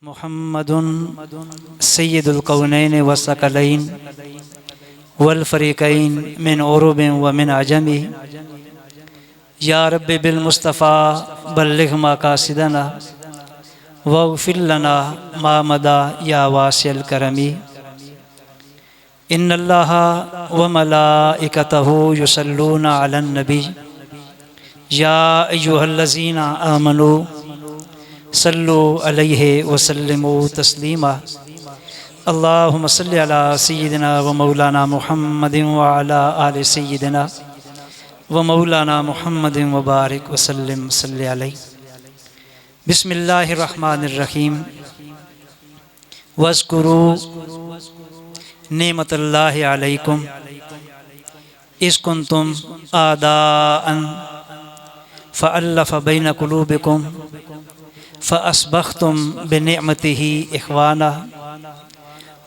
محمد سید القونین والثقلین والفریقین من عرب ومن عجم یا رب بالمصطفیٰ بلغ مقاصدنا واغفر لنا ما مضى یا واسع الکرم ان اللہ وملائکتہ یصلون علی النبی یا ایہا الذین آمنوا صلو علیہ وسلموا تسلیما اللہم صلی علی سیدنا و مولانا محمد وعلی آل سیدنا و مولانا محمد وبارک وسلم صلی علیہ بسم اللہ الرحمن الرحیم واذکروا نعمت اللہ علیکم اذ کنتم اعداء فألف بین قلوبکم فأصبحتم بنعمته اخوانا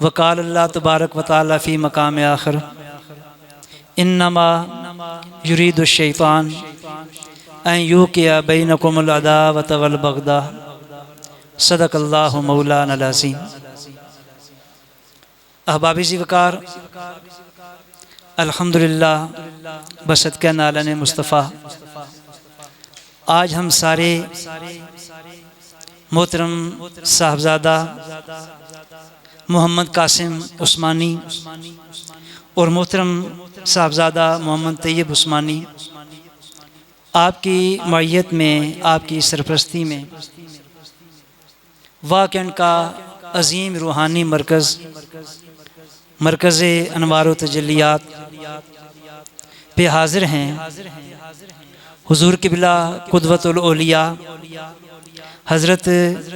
وقال اللہ تبارک و تعالی فی مقام آخر انما یرید الشیطان ان یوقع بینکم العداوۃ والبغضاء صدق اللہ مولانا العظیم۔ احباب ذی وقار، الحمدللہ بصدقہ نالہ مصطفیٰ آج ہم سارے محترم صاحبزادہ محمد قاسم عثمانی اور محترم صاحبزادہ محمد طیب عثمانی آپ کی معیت میں، آپ کی سرپرستی میں واقعاً کا عظیم روحانی مرکز انوار و تجلیات پہ حاضر ہیں۔ حضور قبلہ قدوۃ الاولیاء حضرت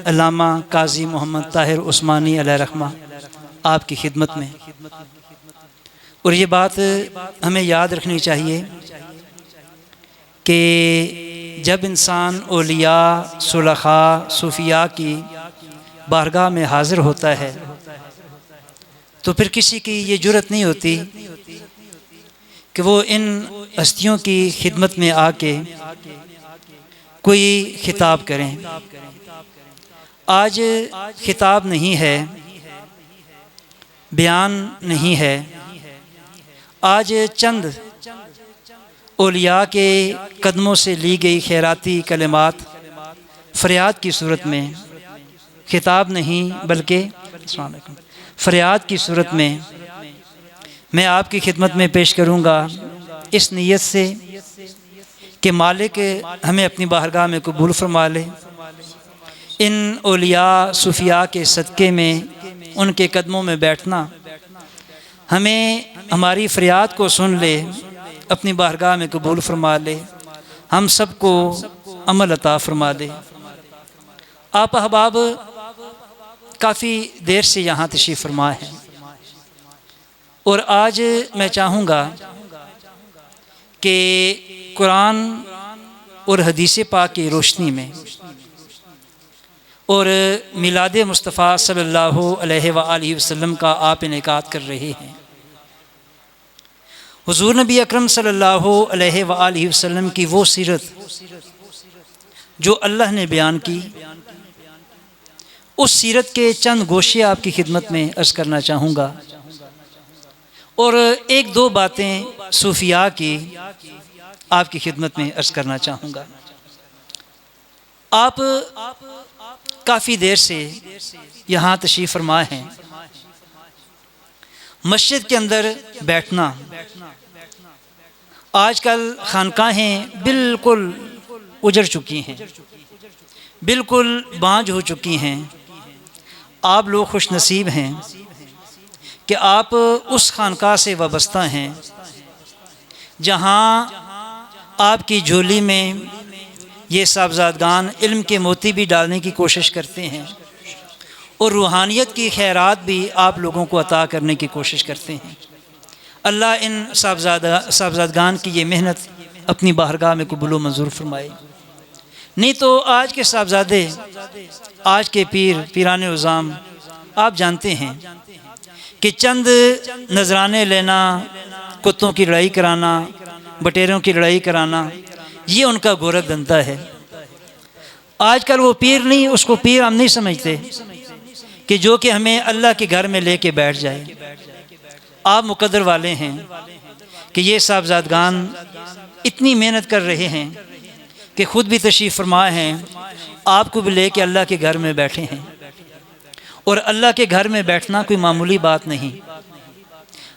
علامہ قاضی محمد طاہر عثمانی علیہ رحمہ آپ کی خدمت میں، اور یہ بات ہمیں یاد رکھنی چاہیے کہ جب انسان اولیاء، صلحاء، صوفیاء کی بارگاہ میں حاضر ہوتا ہے تو پھر کسی کی یہ جرأت نہیں ہوتی کہ وہ ان ہستیوں کی خدمت میں آ کے کوئی خطاب کریں۔ آج خطاب نہیں ہے، بیان نہیں ہے، آج چند اولیاء کے قدموں سے لی گئی خیراتی کلمات فریاد کی صورت میں، خطاب نہیں بلکہ السلام علیکم، فریاد کی صورت میں میں آپ کی خدمت میں پیش کروں گا، اس نیت سے کہ مالک ہمیں اپنی بارگاہ میں قبول فرما لے، ان اولیاء صوفیاء کے صدقے میں، ان کے قدموں میں بیٹھنا ہمیں ہماری فریاد کو سن لے، اپنی بارگاہ میں قبول فرما لے، ہم سب کو عمل عطا فرما دے۔ آپ احباب کافی دیر سے یہاں تشریف فرما ہیں، اور آج میں چاہوں گا کہ قرآن اور حدیث پاک کی روشنی میں اور میلاد مصطفیٰ صلی اللہ علیہ وآلہ وسلم کا آپ انعقاد کر رہے ہیں۔ حضور نبی اکرم صلی اللہ علیہ وآلہ وسلم کی وہ سیرت جو اللہ نے بیان کی، اس سیرت کے چند گوشے آپ کی خدمت میں عرض کرنا چاہوں گا، اور ایک دو باتیں صوفیاء کی آپ کی خدمت میں عرض کرنا چاہوں گا۔ آپ کافی دیر سے یہاں تشریف فرما ہیں۔ مسجد کے اندر بیٹھنا، آج کل خانقاہیں بالکل اجڑ چکی ہیں، بالکل بانجھ ہو چکی ہیں۔ آپ لوگ خوش نصیب ہیں کہ آپ اس خانقاہ سے وابستہ ہیں جہاں آپ کی جھولی میں یہ صاحبزادگان علم کے موتی بھی ڈالنے کی کوشش کرتے ہیں، اور روحانیت کی خیرات بھی آپ لوگوں کو عطا کرنے کی کوشش کرتے ہیں۔ اللہ ان صاحبزادگان کی یہ محنت اپنی بارگاہ میں قبول و منظور فرمائے۔ نہیں تو آج کے صاحبزادے، آج کے پیران عظام، آپ جانتے ہیں کہ چند نذرانے لینا، کتوں کی لڑائی کرانا، بٹیروں کی لڑائی کرانا، یہ ان کا گورکھ دھندا ہے۔ آج کل وہ پیر نہیں، اس کو پیر ہم نہیں سمجھتے، کہ جو کہ ہمیں اللہ کے گھر میں لے کے بیٹھ جائے۔ آپ مقدر والے ہیں کہ یہ صاحبزادگان اتنی محنت کر رہے ہیں کہ خود بھی تشریف فرما ہیں، آپ کو بھی لے کے اللہ کے گھر میں بیٹھے ہیں، اور اللہ کے گھر میں بیٹھنا کوئی معمولی بات نہیں۔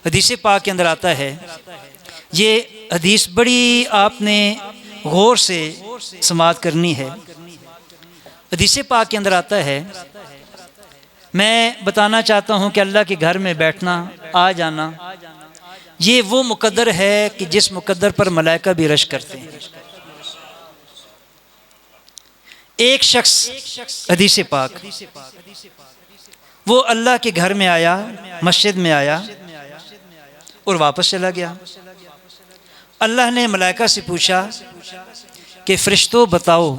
حدیث پاک کے اندر آتا ہے، یہ حدیث بڑی آپ نے غور سے سماعت کرنی ہے۔ حدیث پاک کے اندر آتا ہے، میں بتانا چاہتا ہوں کہ اللہ کے گھر میں بیٹھنا، آ جانا، یہ وہ مقدر ہے کہ جس مقدر پر ملائکہ بھی رشک کرتے ہیں۔ ایک شخص، حدیث پاک، وہ اللہ کے گھر میں آیا، مسجد میں آیا اور واپس چلا گیا۔ اللہ نے ملائکہ سے پوچھا کہ فرشتوں بتاؤ۔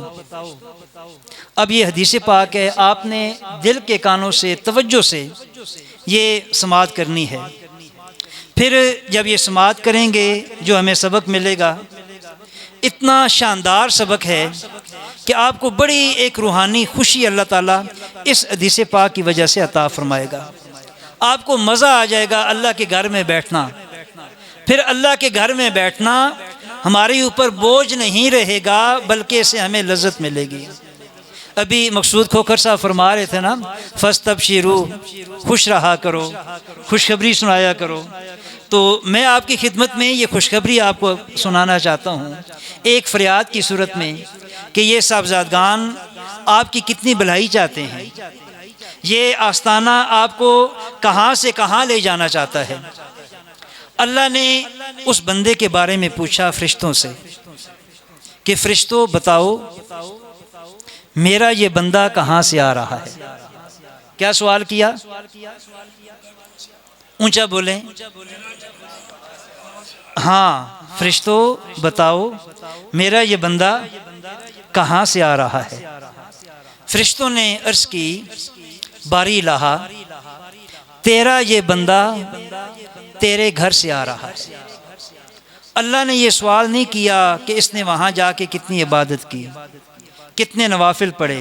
اب یہ حدیث پاک ہے، آپ نے دل کے کانوں سے توجہ سے یہ سماعت کرنی ہے۔ پھر جب یہ سماعت کریں گے جو ہمیں سبق ملے گا، اتنا شاندار سبق ہے کہ آپ کو بڑی ایک روحانی خوشی اللہ تعالیٰ اس حدیث پاک کی وجہ سے عطا فرمائے گا۔ آپ کو مزہ آ جائے گا اللہ کے گھر میں بیٹھنا۔ پھر اللہ کے گھر میں بیٹھنا ہمارے اوپر بوجھ نہیں رہے گا، بلکہ اسے ہمیں لذت ملے گی۔ ابھی مقصود کھوکھر صاحب فرما رہے تھے نا، فَاسْتَبْشِرُوا، خوش رہا کرو، خوشخبری سنایا کرو۔ تو میں آپ کی خدمت میں یہ خوشخبری آپ کو سنانا چاہتا ہوں، ایک فریاد کی صورت میں، کہ یہ صاحبزادگان آپ کی کتنی بھلائی چاہتے ہیں۔ یہ آستانہ آپ کو کہاں سے کہاں لے جانا چاہتا ہے۔ اللہ نے اس بندے کے بارے میں پوچھا فرشتوں سے کہ فرشتوں بتاؤ میرا یہ بندہ کہاں سے آ رہا ہے۔ کیا سوال کیا؟ اونچا بولیں۔ ہاں، فرشتوں بتاؤ میرا یہ بندہ کہاں سے آ رہا ہے۔ فرشتوں نے عرض کی، باری الہا، تیرا یہ بندہ تیرے گھر سے آ رہا ہے۔ اللہ نے یہ سوال نہیں کیا کہ اس نے وہاں جا کے کتنی عبادت کی، کتنے نوافل پڑھے۔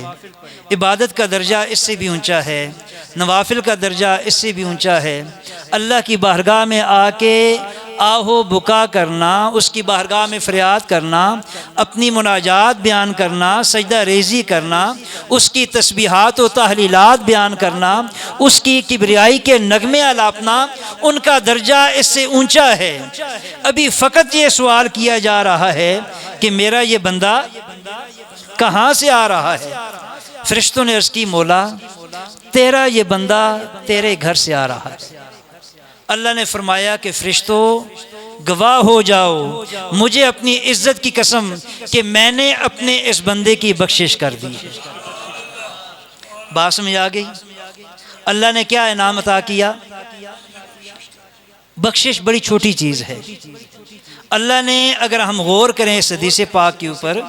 عبادت کا درجہ اس سے بھی اونچا ہے، نوافل کا درجہ اس سے بھی اونچا ہے۔ اللہ کی بارگاہ میں آ کے آہو بکا کرنا، اس کی بارگاہ میں فریاد کرنا، اپنی مناجات بیان کرنا، سجدہ ریزی کرنا، اس کی تسبیحات و تحلیلات بیان کرنا، اس کی کبریائی کے نغمے الاپنا، ان کا درجہ اس سے اونچا ہے۔ ابھی فقط یہ سوال کیا جا رہا ہے کہ میرا یہ بندہ کہاں سے آ رہا ہے۔ فرشتوں نے عرض کی، مولا تیرا یہ بندہ تیرے گھر سے آ رہا ہے۔ اللہ نے فرمایا کہ فرشتوں گواہ ہو جاؤ، مجھے اپنی عزت کی قسم کہ میں نے اپنے اس بندے کی بخشش کر دی ہے۔ بات سمجھ آ گئی؟ اللہ نے کیا انعام عطا کیا؟ بخشش بڑی چھوٹی چیز ہے۔ اللہ نے، اگر ہم غور کریں اس حدیث پاک کے اوپر،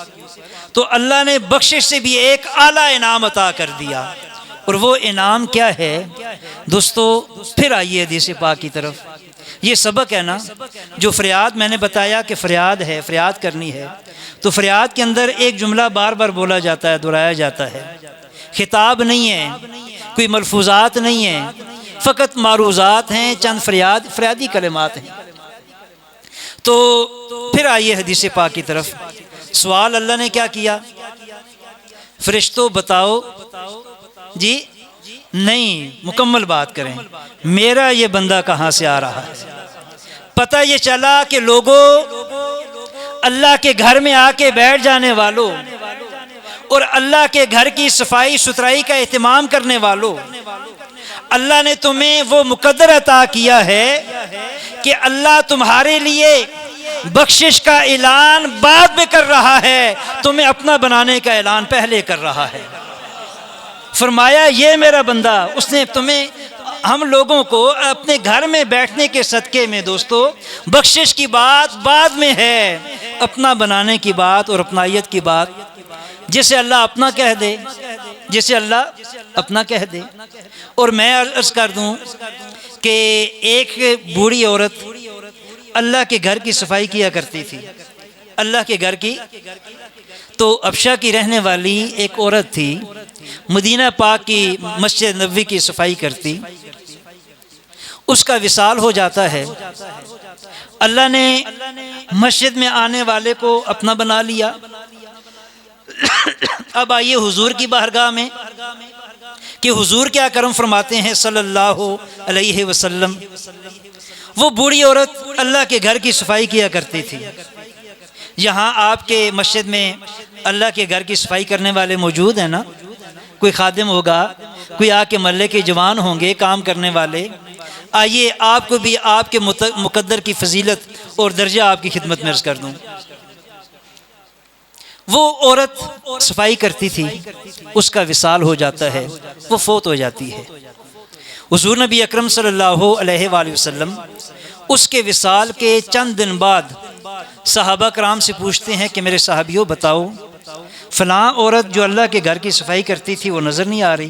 تو اللہ نے بخشش سے بھی ایک اعلیٰ انعام عطا کر دیا، اور وہ انعام کیا ہے دوستو؟ پھر آئیے حدیث پاک کی طرف۔ یہ سبق ہے نا، جو فریاد میں نے بتایا کہ فریاد ہے، فریاد کرنی ہے، تو فریاد کے اندر ایک جملہ بار بار بولا جاتا ہے، دہرایا جاتا ہے۔ خطاب نہیں ہے، کوئی ملفوظات نہیں ہیں، فقط معروضات ہیں، چند فریادی کلمات ہیں۔ تو پھر آئیے حدیث پاک کی طرف۔ سوال اللہ نے کیا کیا؟ فرشتوں بتاؤ جی، نہیں، مکمل بات کریں، میرا یہ بندہ کہاں سے آ رہا ہے۔ پتہ یہ چلا کہ لوگوں، اللہ کے گھر میں آ کے بیٹھ جانے والوں اور اللہ کے گھر کی صفائی ستھرائی کا اہتمام کرنے والوں، اللہ نے تمہیں وہ مقدر عطا کیا ہے کہ اللہ تمہارے لیے بخشش کا اعلان بعد میں کر رہا ہے، تمہیں اپنا بنانے کا اعلان پہلے کر رہا ہے۔ فرمایا یہ میرا بندہ، اس نے تمہیں، ہم لوگوں کو اپنے گھر میں بیٹھنے کے صدقے میں دوستو بخشش کی بات بعد میں ہے، اپنا بنانے کی بات اور اپنائیت کی بات، جسے اللہ اپنا کہہ دے، جسے اللہ اپنا کہہ دے۔ اور میں عرض کر دوں کہ ایک بوڑھی عورت اللہ کے گھر کی صفائی کیا کرتی تھی، اللہ کے گھر کی، تو ابشا کی رہنے والی ایک عورت تھی، مدینہ پاک کی مسجد نبوی کی صفائی کرتی، اس کا وصال ہو جاتا ہے۔ اللہ نے مسجد میں آنے والے کو اپنا بنا لیا۔ اب آئیے حضور کی بارگاہ میں کہ حضور کیا کرم فرماتے ہیں صلی اللہ علیہ وسلم۔ وہ بوڑھی عورت اللہ کے گھر کی صفائی کیا کرتی تھی۔ یہاں آپ کے مسجد میں اللہ کے گھر کی صفائی کرنے والے موجود ہیں نا؟ کوئی خادم ہوگا، کوئی آ کے محلے کے جوان ہوں گے کام کرنے والے۔ آئیے آپ کو بھی آپ کے مقدر کی فضیلت اور درجہ آپ کی خدمت میں عرض کر دوں۔ وہ عورت صفائی کرتی تھی، اس کا وصال ہو جاتا ہے، وہ فوت ہو جاتی ہے۔ حضور نبی اکرم صلی اللہ علیہ وآلہ وسلم اس کے وصال کے چند دن بعد صحابہ کرام سے پوچھتے ہیں کہ میرے صحابیوں بتاؤ، فلاں عورت جو اللہ کے گھر کی صفائی کرتی تھی وہ نظر نہیں آ رہی۔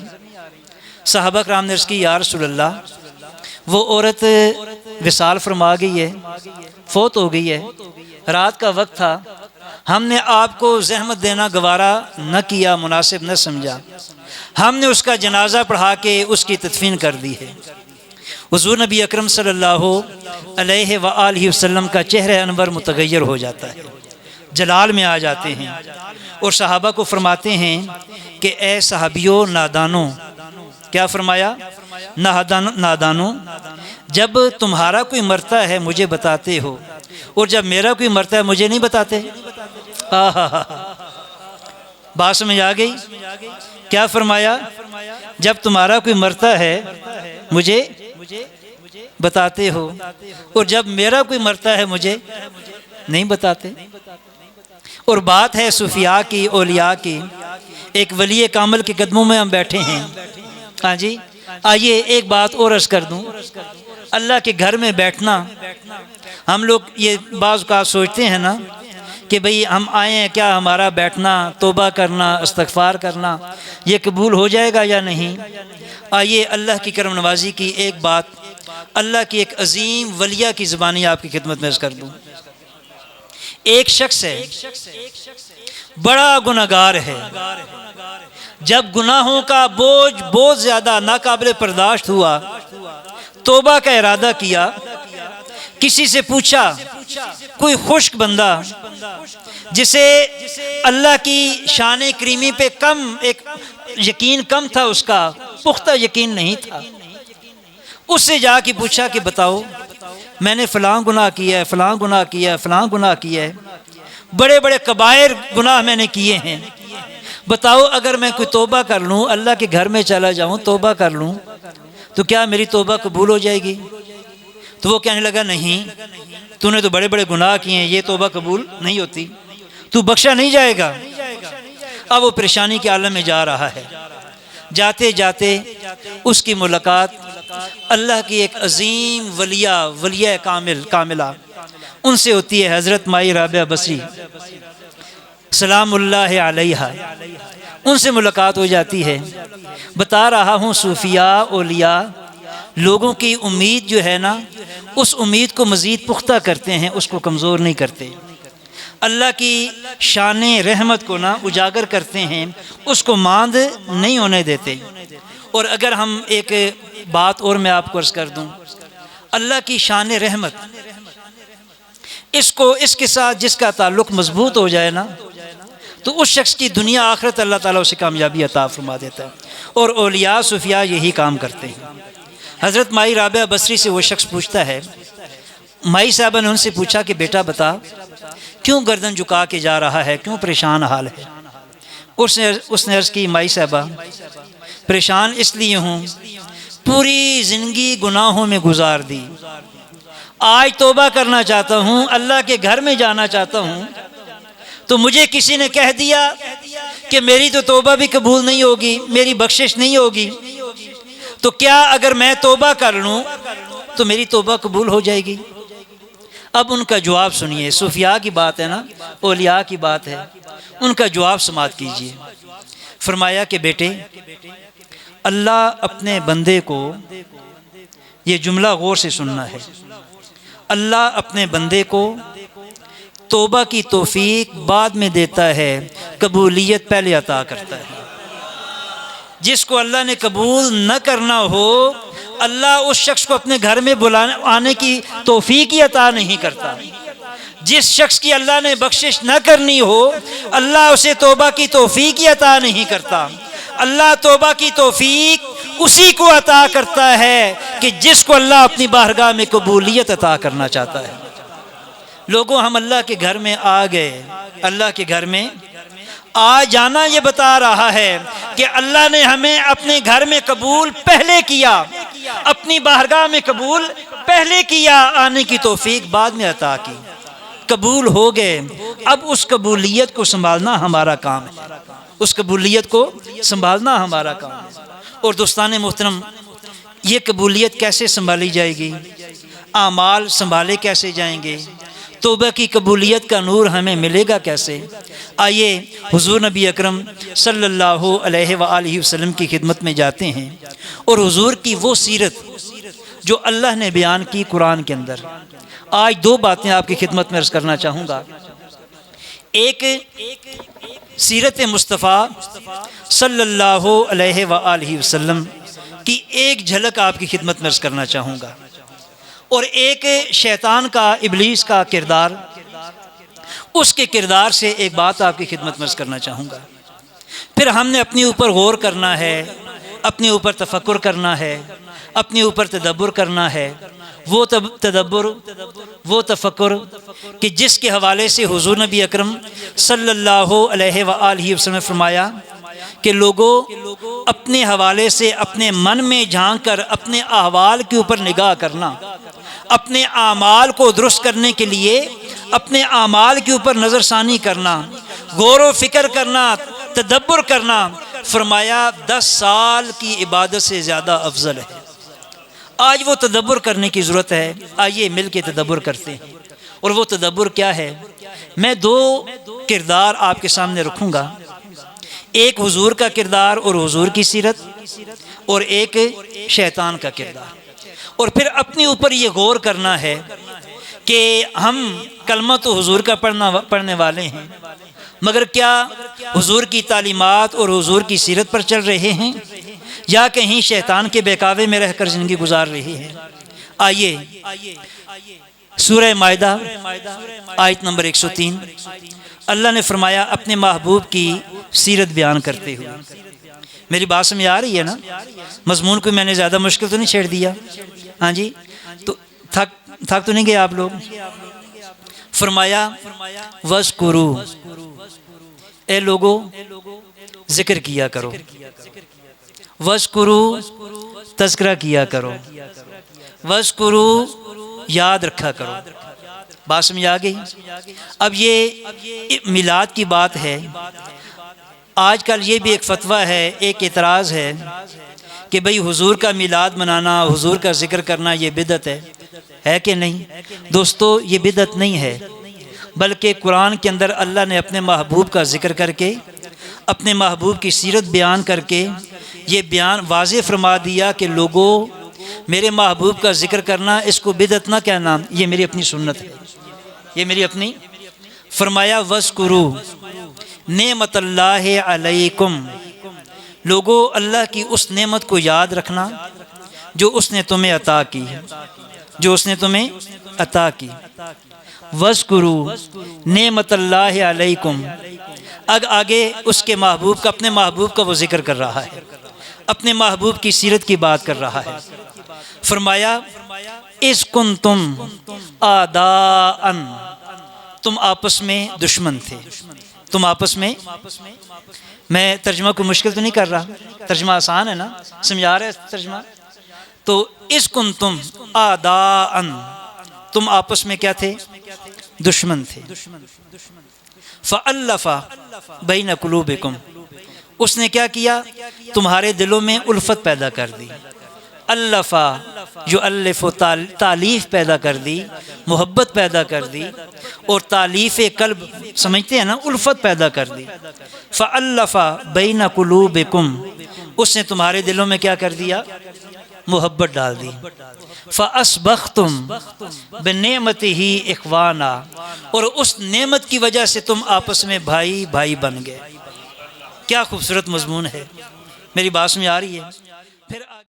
صحابہ کرام نے عرض کی یا رسول اللہ، وہ عورت وصال فرما گئی ہے، فوت ہو گئی ہے، رات کا وقت تھا، ہم نے آپ کو زحمت دینا گوارا نہ کیا، مناسب نہ سمجھا، ہم نے اس کا جنازہ پڑھا کے اس کی تدفین کر دی ہے۔ حضور نبی اکرم صلی اللہ علیہ وآلہ وسلم کا چہرہ انور متغیر ہو جاتا ہے، جلال میں آ جاتے ہیں اور صحابہ کو فرماتے ہیں کہ اے صحابیوں نادانوں، کیا فرمایا؟ نادانوں، جب تمہارا کوئی مرتا ہے مجھے بتاتے ہو، اور جب میرا کوئی مرتا ہے مجھے نہیں بتاتے۔ بات سمجھ آ گئی؟ کیا فرمایا؟ جب تمہارا کوئی مرتا ہے مجھے بتاتے ہو، اور جب میرا کوئی مرتا ہے مجھے نہیں بتاتے۔ اور بات ہے صوفیاء کی، اولیاء کی۔ ایک ولی کامل کے قدموں میں ہم بیٹھے ہیں۔ ہاں جی، آئیے ایک بات اور عرض کر دوں۔ اللہ کے گھر میں بیٹھنا، ہم لوگ یہ بعض اوقات سوچتے ہیں نا کہ بھئی ہم آئے ہیں، کیا ہمارا بیٹھنا، توبہ کرنا، استغفار کرنا یہ قبول ہو جائے گا یا نہیں؟ آئیے اللہ کی کرم نوازی کی ایک بات اللہ کی ایک عظیم ولیہ کی زبانی آپ کی خدمت میں عرض کر دوں۔ ایک شخص ہے، بڑا گناہگار ہے، جب گناہوں کا بوجھ بہت زیادہ ناقابل برداشت ہوا، توبہ کا ارادہ کیا، کسی سے پوچھا، کوئی خشک بندہ جسے اللہ کی شان کریمی پہ ایک یقین کم تھا، اس کا پختہ یقین نہیں تھا، اس سے جا کے پوچھا کہ بتاؤ میں نے فلاں گناہ کیا ہے، فلاں گناہ کیا ہے، فلاں گناہ کیا ہے، بڑے بڑے کبائر گناہ میں نے کیے ہیں، بتاؤ اگر میں کوئی توبہ کر لوں، اللہ کے گھر میں چلا جاؤں، توبہ کر لوں تو کیا میری توبہ قبول ہو جائے گی؟ تو وہ کہنے لگا نہیں، تو نے تو بڑے بڑے گناہ کیے ہیں، یہ توبہ قبول نہیں ہوتی، تو بخشا نہیں جائے گا۔ اب وہ پریشانی کے عالم میں جا رہا ہے، جاتے جاتے اس کی ملاقات اللہ کی ایک عظیم ولیہ کاملہ ان سے ہوتی ہے، حضرت مائی رابعہ بصری سلام اللہ علیہا۔ ان سے ملاقات ہو جاتی ہے۔ بتا رہا ہوں صوفیاء، اولیاء لوگوں کی امید جو ہے نا، اس امید کو مزید پختہ کرتے ہیں، اس کو کمزور نہیں کرتے۔ اللہ کی شان رحمت کو نا اجاگر کرتے ہیں، اس کو ماند نہیں ہونے دیتے۔ اور اگر ہم ایک بات اور میں آپ کو عرض کر دوں، اللہ کی شان رحمت، اس کے ساتھ جس کا تعلق مضبوط ہو جائے نا، تو اس شخص کی دنیا آخرت اللہ تعالیٰ اسے کامیابی عطا فرما دیتا ہے۔ اور اولیاء صوفیاء یہی کام کرتے ہیں۔ حضرت مائی رابعہ بصری سے وہ شخص پوچھتا ہے، مائی صاحبہ نے ان سے پوچھا کہ بیٹا بتا کیوں گردن جھکا کے جا رہا ہے، کیوں پریشان حال ہے؟ اس نے عرض کی، مائی صاحبہ پریشان اس لیے ہوں، پوری زندگی گناہوں میں گزار دی، آج توبہ کرنا چاہتا ہوں، اللہ کے گھر میں جانا چاہتا ہوں، تو مجھے کسی نے کہہ دیا کہ میری تو توبہ بھی قبول نہیں ہوگی، میری بخشش نہیں ہوگی، تو کیا اگر میں توبہ کر لوں تو میری توبہ قبول ہو جائے گی؟ اب ان کا جواب سنیے، صوفیاء کی بات ہے نا، اولیاء کی بات ہے، ان کا جواب سماعت کیجیے۔ فرمایا کہ بیٹے، اللہ اپنے بندے کو، یہ جملہ غور سے سننا ہے، اللہ اپنے بندے کو توبہ کی توفیق بعد میں دیتا ہے، قبولیت پہلے عطا کرتا ہے۔ جس کو اللہ نے قبول نہ کرنا ہو، اللہ اس شخص کو اپنے گھر میں آنے کی توفیق ہی عطا نہیں کرتا۔ جس شخص کی اللہ نے بخشش نہ کرنی ہو، اللہ اسے توبہ کی توفیق ہی عطا نہیں کرتا۔ اللہ توبہ کی توفیق اسی کو عطا کرتا ہے کہ جس کو اللہ اپنی بارگاہ میں قبولیت عطا کرنا چاہتا ہے۔ لوگوں، ہم اللہ کے گھر میں آ گئے۔ اللہ کے گھر میں آ جانا یہ بتا رہا ہے کہ اللہ نے ہمیں اپنے گھر میں قبول پہلے کیا، اپنی بارگاہ میں قبول پہلے کیا، آنے کی توفیق بعد میں عطا کی۔ قبول ہو گئے، اب اس قبولیت کو سنبھالنا ہمارا کام ہے، اس قبولیت کو سنبھالنا ہمارا کام ہے۔ اور دوستان محترم، یہ قبولیت کیسے سنبھالی جائے گی؟ اعمال سنبھالے کیسے جائیں گے؟ توبہ کی قبولیت کا نور ہمیں ملے گا کیسے؟ آئیے حضور نبی اکرم صلی اللہ علیہ وآلہ وسلم کی خدمت میں جاتے ہیں اور حضور کی وہ سیرت جو اللہ نے بیان کی قرآن کے اندر۔ آج دو باتیں آپ کی خدمت میں عرض کرنا چاہوں گا۔ ایک سیرت مصطفیٰ صلی اللہ علیہ وآلہ وسلم کی ایک جھلک آپ کی خدمت میں عرض کرنا چاہوں گا، اور ایک شیطان کا، ابلیس کا کردار، اس کے کردار سے ایک بات آپ کی خدمت میں عرض کرنا چاہوں گا۔ پھر ہم نے اپنے اوپر غور کرنا ہے، اپنے اوپر تفکر کرنا ہے، اپنے اوپر تدبر کرنا ہے۔ وہ تدبر، وہ تفکر کہ جس کے حوالے سے حضور نبی اکرم صلی اللہ علیہ وآلہ وسلم نے فرمایا کہ لوگوں، اپنے حوالے سے اپنے من میں جھانک کر اپنے احوال کے اوپر نگاہ کرنا، اپنے اعمال کو درست کرنے کے لیے اپنے اعمال کے اوپر نظر ثانی کرنا، غور و فکر کرنا، تدبر کرنا، فرمایا 10 سال کی عبادت سے زیادہ افضل ہے۔ آج وہ تدبر کرنے کی ضرورت ہے۔ آئیے مل کے تدبر کرتے ہیں۔ اور وہ تدبر کیا ہے؟ میں 2 کردار آپ کے سامنے رکھوں گا، ایک حضور کا کردار اور حضور کی سیرت، اور ایک شیطان کا کردار۔ اور پھر اپنے اوپر یہ غور کرنا ہے کہ ہم کلمہ تو حضور کا پڑھنے والے ہیں، مگر کیا حضور کی تعلیمات اور حضور کی سیرت پر چل رہے ہیں، یا کہیں شیطان کے بہکاوے میں رہ کر زندگی گزار رہے ہیں؟ آئیے سورہ مائدہ آیت نمبر 103، اللہ نے فرمایا اپنے محبوب کی سیرت بیان کرتے ہوئے۔ میری بات سمجھ آ رہی ہے نا؟ مضمون کو میں نے زیادہ مشکل تو نہیں چھیڑ دیا؟ ہاں جی، تو تھک تو نہیں گئے آپ لوگ؟ فرمایا وَاذْكُرُوا، اے لوگو ذکر کیا کرو، وَاذْكُرُوا تذکرہ کیا کرو، وَاذْكُرُوا یاد رکھا کرو۔ بات سمجھ آ گئی؟ اب یہ میلاد کی بات ہے۔ آج کل یہ بھی ایک فتویٰ ہے، ایک اعتراض ہے کہ بھئی حضور کا میلاد منانا، حضور کا ذکر کرنا یہ بدعت ہے کہ نہیں؟ دوستو، یہ بدعت نہیں ہے، بلکہ قرآن کے اندر اللہ نے اپنے محبوب کا ذکر کر کے، اپنے محبوب کی سیرت بیان کر کے یہ بیان واضح فرما دیا کہ لوگوں، میرے محبوب کا ذکر کرنا، اس کو بدعت نہ کہنا، یہ میری اپنی سنت ہے، یہ میری اپنی۔ فرمایا وَاذْكُرُوا نعمت اللہ علیکم، لوگوں اللہ کی اس نعمت کو یاد رکھنا جو اس نے تمہیں عطا کی ہے، جو اس نے تمہیں عطا کی۔ وَاذْكُرُوا نعمت اللہ علیکم، آگے اس کے محبوب کا، اپنے محبوب کا وہ ذکر کر رہا ہے، اپنے محبوب کی سیرت کی بات کر رہا ہے۔ فرمایا اِذْ كُنْتُمْ أَعْدَاءً، تم آپس میں دشمن تھے، تم آپس میں، میں ترجمہ کو مشکل تو نہیں کر رہا، ترجمہ آسان ہے نا، سمجھا رہے ترجمہ؟ تو اِذْ كُنْتُمْ أَعْدَاءً، تم آپس میں کیا تھے؟ دشمن تھے۔ فَأَلَّفَ بَيْنَ قُلُوبِكُمْ، اس نے کیا کیا؟ تمہارے دلوں میں الفت پیدا کر دی۔ الفا، جو الف و تالیف پیدا کر دی، محبت پیدا کر دی، اور تالیف قلب سمجھتے ہیں نا، الفت پیدا کر دی۔ فَأَلَّفَ بَيْنَ قُلُوبِكُمْ، اس نے تمہارے دلوں میں کیا کر دیا؟ محبت ڈال دی۔ فَأَصْبَحْتُمْ بِنِعْمَتِهِ إِخْوَانًا، اور اس نعمت کی وجہ سے تم آپس میں بھائی بھائی بن گئے۔ کیا خوبصورت مضمون ہے، میری بات سمجھ آ رہی ہے؟ پھر